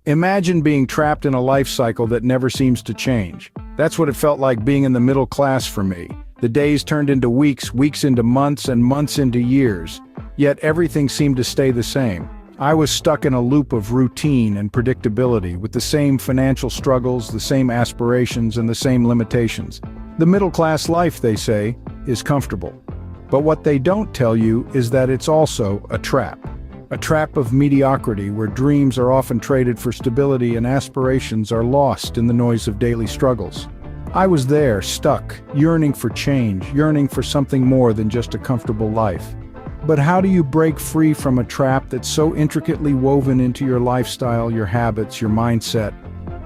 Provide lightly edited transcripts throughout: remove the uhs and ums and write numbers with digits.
Imagine being trapped in a life cycle that never seems to change. That's what it felt like being in the middle class for me. The days turned into weeks, weeks into months, and months into years. Yet everything seemed to stay the same. I was stuck in a loop of routine and predictability, with the same financial struggles, the same aspirations, and the same limitations. The middle-class life, they say, is comfortable. But what they don't tell you is that it's also a trap. A trap of mediocrity where dreams are often traded for stability and aspirations are lost in the noise of daily struggles. I was there, stuck, yearning for change, yearning for something more than just a comfortable life. But how do you break free from a trap that's so intricately woven into your lifestyle, your habits, your mindset?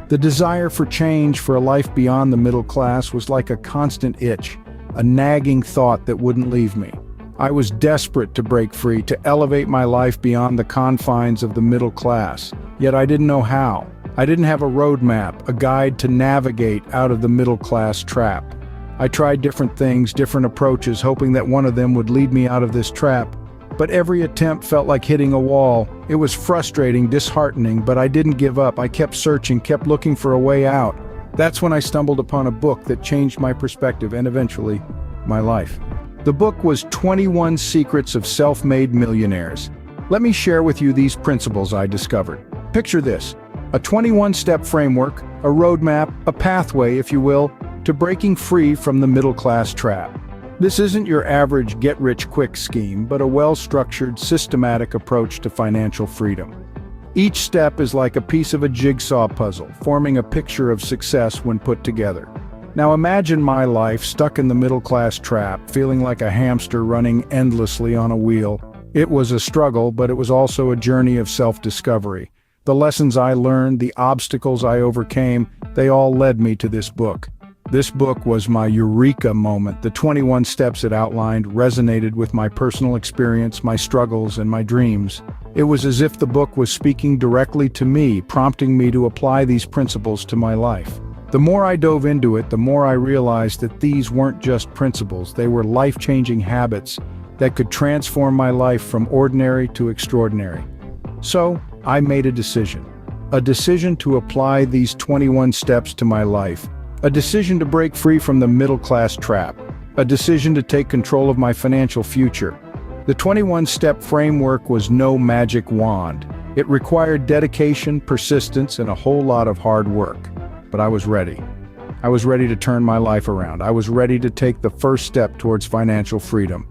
The desire for change, for a life beyond the middle class, was like a constant itch, a nagging thought that wouldn't leave me. I was desperate to break free, to elevate my life beyond the confines of the middle class. Yet I didn't know how. I didn't have a roadmap, a guide to navigate out of the middle class trap. I tried different things, different approaches, hoping that one of them would lead me out of this trap. But every attempt felt like hitting a wall. It was frustrating, disheartening, but I didn't give up. I kept searching, kept looking for a way out. That's when I stumbled upon a book that changed my perspective and eventually, my life. The book was 21 Secrets of Self-Made Millionaires. Let me share with you these principles I discovered. Picture this: a 21-step framework, a roadmap, a pathway, if you will, to breaking free from the middle-class trap. This isn't your average get-rich-quick scheme, but a well-structured, systematic approach to financial freedom. Each step is like a piece of a jigsaw puzzle, forming a picture of success when put together. Now imagine my life stuck in the middle-class trap, feeling like a hamster running endlessly on a wheel. It was a struggle, but it was also a journey of self-discovery. The lessons I learned, the obstacles I overcame, they all led me to this book. This book was my eureka moment. The 21 steps it outlined resonated with my personal experience, my struggles, and my dreams. It was as if the book was speaking directly to me, prompting me to apply these principles to my life. The more I dove into it, the more I realized that these weren't just principles, they were life-changing habits that could transform my life from ordinary to extraordinary. So, I made a decision to apply these 21 steps to my life, a decision to break free from the middle-class trap, a decision to take control of my financial future. The 21-step framework was no magic wand. It required dedication, persistence, and a whole lot of hard work. But I was ready. I was ready to turn my life around. I was ready to take the first step towards financial freedom.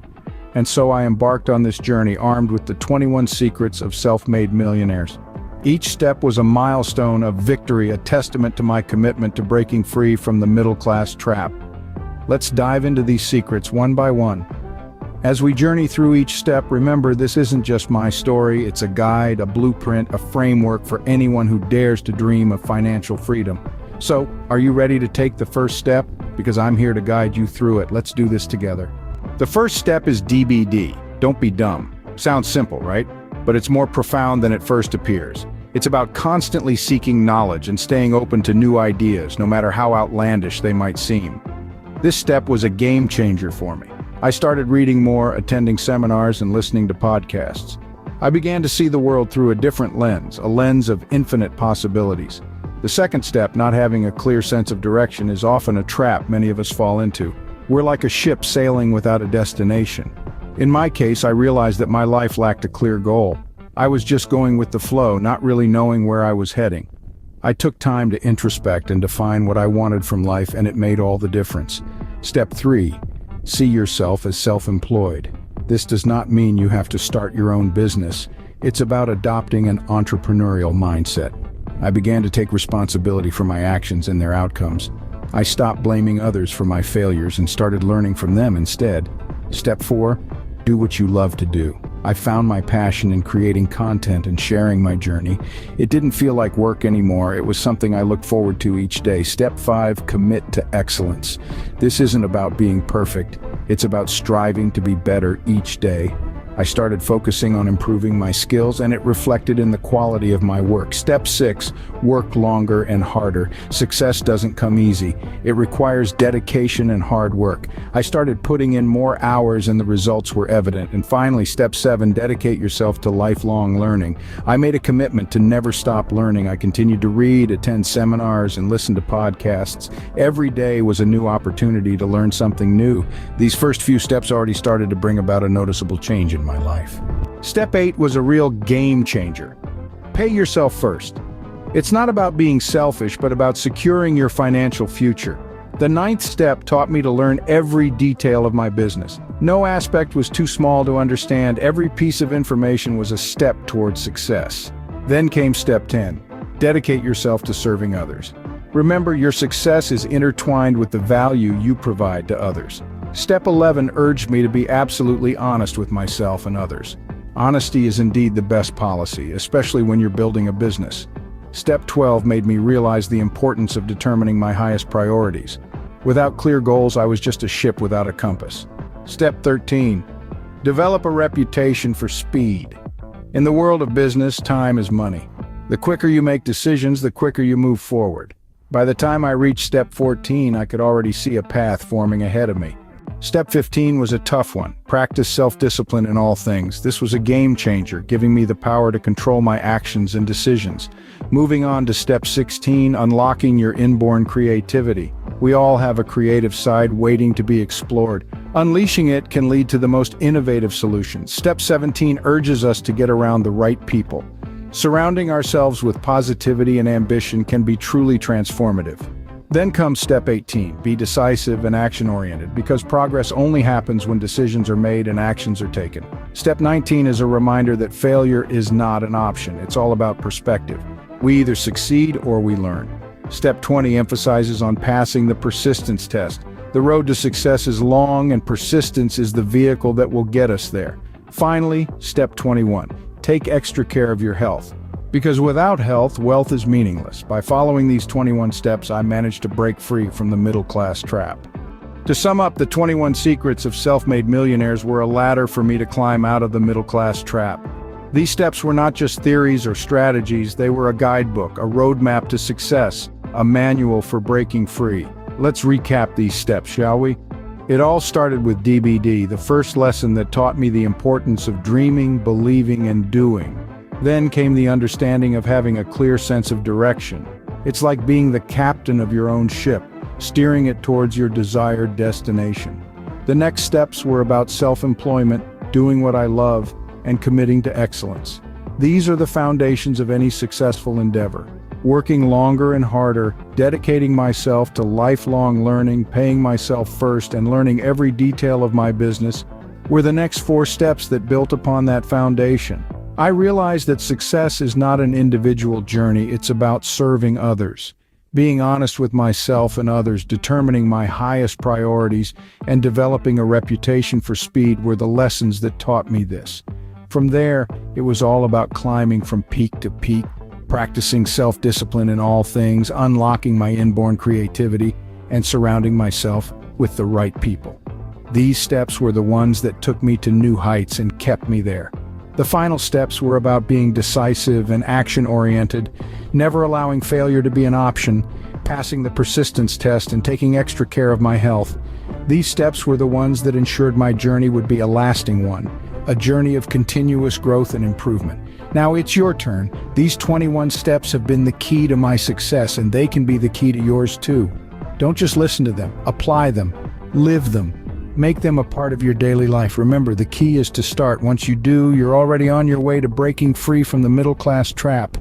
And so I embarked on this journey armed with the 21 Secrets of Self-Made Millionaires. Each step was a milestone of victory, a testament to my commitment to breaking free from the middle-class trap. Let's dive into these secrets one by one. As we journey through each step, remember this isn't just my story, it's a guide, a blueprint, a framework for anyone who dares to dream of financial freedom. So, are you ready to take the first step? Because I'm here to guide you through it. Let's do this together. The first step is DBD. Don't be dumb. Sounds simple, right? But it's more profound than it first appears. It's about constantly seeking knowledge and staying open to new ideas, no matter how outlandish they might seem. This step was a game changer for me. I started reading more, attending seminars, and listening to podcasts. I began to see the world through a different lens, a lens of infinite possibilities. The second step, not having a clear sense of direction, is often a trap many of us fall into. We're like a ship sailing without a destination. In my case, I realized that my life lacked a clear goal. I was just going with the flow, not really knowing where I was heading. I took time to introspect and define what I wanted from life, and it made all the difference. Step 3. See yourself as self-employed. This does not mean you have to start your own business. It's about adopting an entrepreneurial mindset. I began to take responsibility for my actions and their outcomes. I stopped blaming others for my failures and started learning from them instead. Step 4. Do what you love to do. I found my passion in creating content and sharing my journey. It didn't feel like work anymore. It was something I looked forward to each day. Step 5. Commit to excellence. This isn't about being perfect. It's about striving to be better each day. I started focusing on improving my skills, and it reflected in the quality of my work. Step 6, work longer and harder. Success doesn't come easy. It requires dedication and hard work. I started putting in more hours and the results were evident. And finally, step 7, dedicate yourself to lifelong learning. I made a commitment to never stop learning. I continued to read, attend seminars, and listen to podcasts. Every day was a new opportunity to learn something new. These first few steps already started to bring about a noticeable change in my life. Step 8 was a real game changer. Pay yourself first. It's not about being selfish, but about securing your financial future. The 9th step taught me to learn every detail of my business. No aspect was too small to understand. Every piece of information was a step towards success. Then came step 10. Dedicate yourself to serving others. Remember, your success is intertwined with the value you provide to others. Step 11 urged me to be absolutely honest with myself and others. Honesty is indeed the best policy, especially when you're building a business. Step 12 made me realize the importance of determining my highest priorities. Without clear goals, I was just a ship without a compass. Step 13. Develop a reputation for speed. In the world of business, time is money. The quicker you make decisions, the quicker you move forward. By the time I reached step 14, I could already see a path forming ahead of me. Step 15 was a tough one. Practice self-discipline in all things. This was a game changer, giving me the power to control my actions and decisions. Moving on to step 16, unlocking your inborn creativity. We all have a creative side waiting to be explored. Unleashing it can lead to the most innovative solutions. Step 17 urges us to get around the right people. Surrounding ourselves with positivity and ambition can be truly transformative. Then comes step 18, be decisive and action-oriented, because progress only happens when decisions are made and actions are taken. Step 19 is a reminder that failure is not an option. It's all about perspective. We either succeed or we learn. Step 20 emphasizes on passing the persistence test. The road to success is long, and persistence is the vehicle that will get us there. Finally, step 21, take extra care of your health. Because without health, wealth is meaningless. By following these 21 steps, I managed to break free from the middle-class trap. To sum up, the 21 secrets of self-made millionaires were a ladder for me to climb out of the middle-class trap. These steps were not just theories or strategies, they were a guidebook, a roadmap to success, a manual for breaking free. Let's recap these steps, shall we? It all started with DBD, the first lesson that taught me the importance of dreaming, believing, and doing. Then came the understanding of having a clear sense of direction. It's like being the captain of your own ship, steering it towards your desired destination. The next steps were about self-employment, doing what I love, and committing to excellence. These are the foundations of any successful endeavor. Working longer and harder, dedicating myself to lifelong learning, paying myself first, and learning every detail of my business were the next 4 steps that built upon that foundation. I realized that success is not an individual journey, it's about serving others. Being honest with myself and others, determining my highest priorities, and developing a reputation for speed were the lessons that taught me this. From there, it was all about climbing from peak to peak, practicing self-discipline in all things, unlocking my inborn creativity, and surrounding myself with the right people. These steps were the ones that took me to new heights and kept me there. The final steps were about being decisive and action-oriented, never allowing failure to be an option, passing the persistence test, and taking extra care of my health. These steps were the ones that ensured my journey would be a lasting one, a journey of continuous growth and improvement. Now it's your turn. These 21 steps have been the key to my success, and they can be the key to yours too. Don't just listen to them, apply them, live them. Make them a part of your daily life. Remember, the key is to start. Once you do, you're already on your way to breaking free from the middle-class trap.